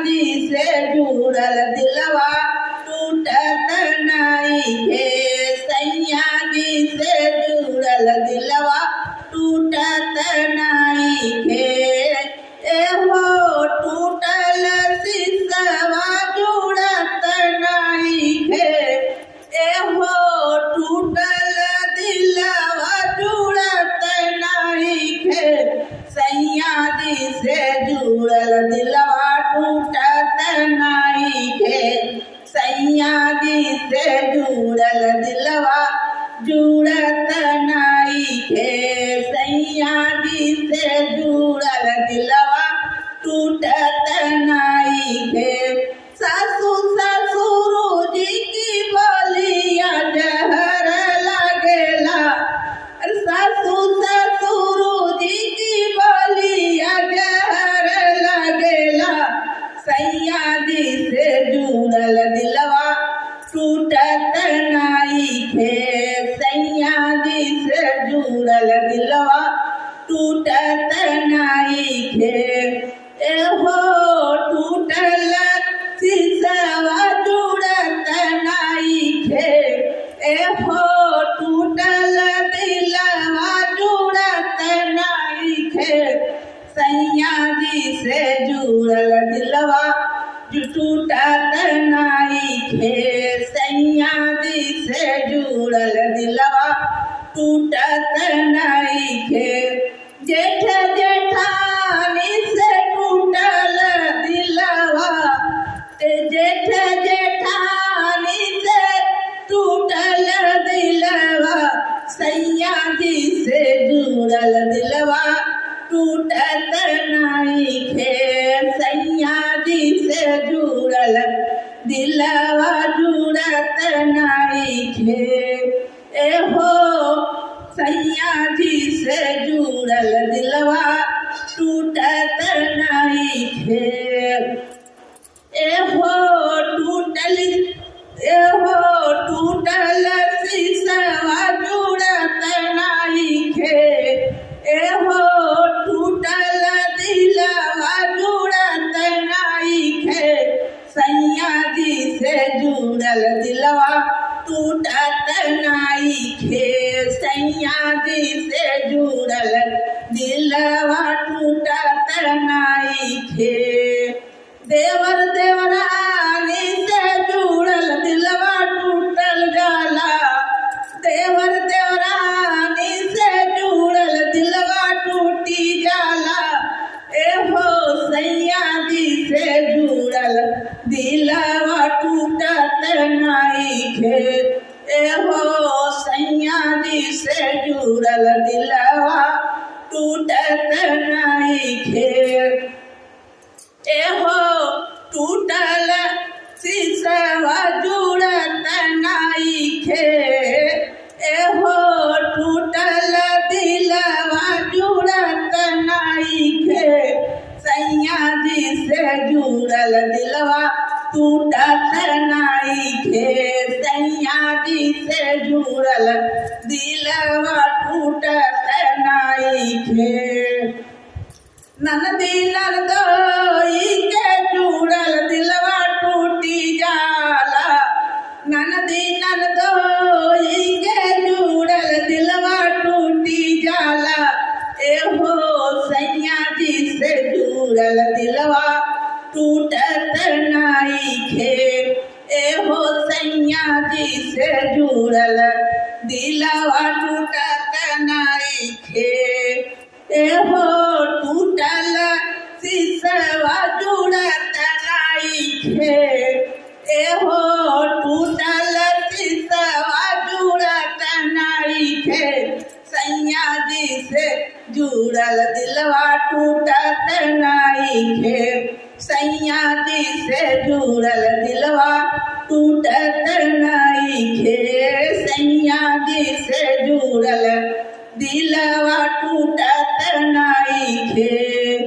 जी से जुड़ल दिलवा टूटत नहीं है। सैया जी से जुड़ल दिलवा टूटत नहीं है। एहो टूटल शीशवा जुड़त नहीं है। एहो टूटल दिलवा जुड़त नहीं है। सैया जी से जुड़ल दिलवा टूटत नहीं है। सैया जी से जुड़ल दिलवा जुड़त नहीं है। सैया जी से जुड़ल दिलवा टूटत नहीं है। सासू ससुर जी की बोलिया जहर लगेला। सासू ससुर जी की बोलिया जहर लगेला। सैया जी से जुड़ल दिलवा टूटत नहीं है। सैया जी से जुड़ल दिलवा टूटत नहीं है। एहो टूटल शीशवा जुड़त नहीं है। एहो टूटल दिलवा जुड़त नहीं है। सैया जी से जुड़ल दिलवा टूटत नहीं है। सैया जी से जुड़ल दिलवा टूटत नहीं है। जेठ जेठानी से टूटल दिलवा। जेठ जेठानी से टूटल दिलवा। सैया जी से जुड़ल दिलवा टूटत नहीं है। सैया जी से जुड़ल दिलवा जुड़त नहीं है। एहो सैया जी से जुड़ल दिलवा टूटत नहीं है। एहो टूटल शीशवा जुड़त नहीं है। एहो टूटल दिलवा जुड़त नहीं है। सैया जी से जुड़ल दिलवा टूटत नहीं है। सैया जी से जुड़ल दिलवा टूटत नहीं है। देवर देवरानी से जुड़ल दिलवा टूटल जाला। देवर देवरानी से जुड़ल दिलवा टूटी जाला। एहो सैया जी से जुड़ल दिलवा टूटत नहीं है। एहो सैया जी से जुड़ल दिलवा टूटत नहीं है। एहो टूटल शीशवा जुड़त नहीं है। एहो टूटल दिलवा जुड़त नहीं है। सैया जी से जुड़ल दिलवा टूटत नहीं है। सैया जी से जुड़ल दिलवा टूटत नहीं है। ननदी ननदोई के जुड़ल दिलवा टूटी जाला। ननदी ननदोई के जुड़ल दिलवा टूटी जाला। एहो सैया जी से जुड़ल दिलवा टूटत नहीं है। एहो सैया जी से जुड़ल दिलवा टूटत नहीं है। एहो टूटल शीशवा जुड़त नहीं है। एहो टूटल शीशवा जुड़त नहीं है। सैया जी से जुड़ल दिलवा टूटत नहीं है। सैया जी से जुड़ल दिलवा टूटत नहीं है। सैया जी से जुड़ल दिलवा टूटत नहीं है।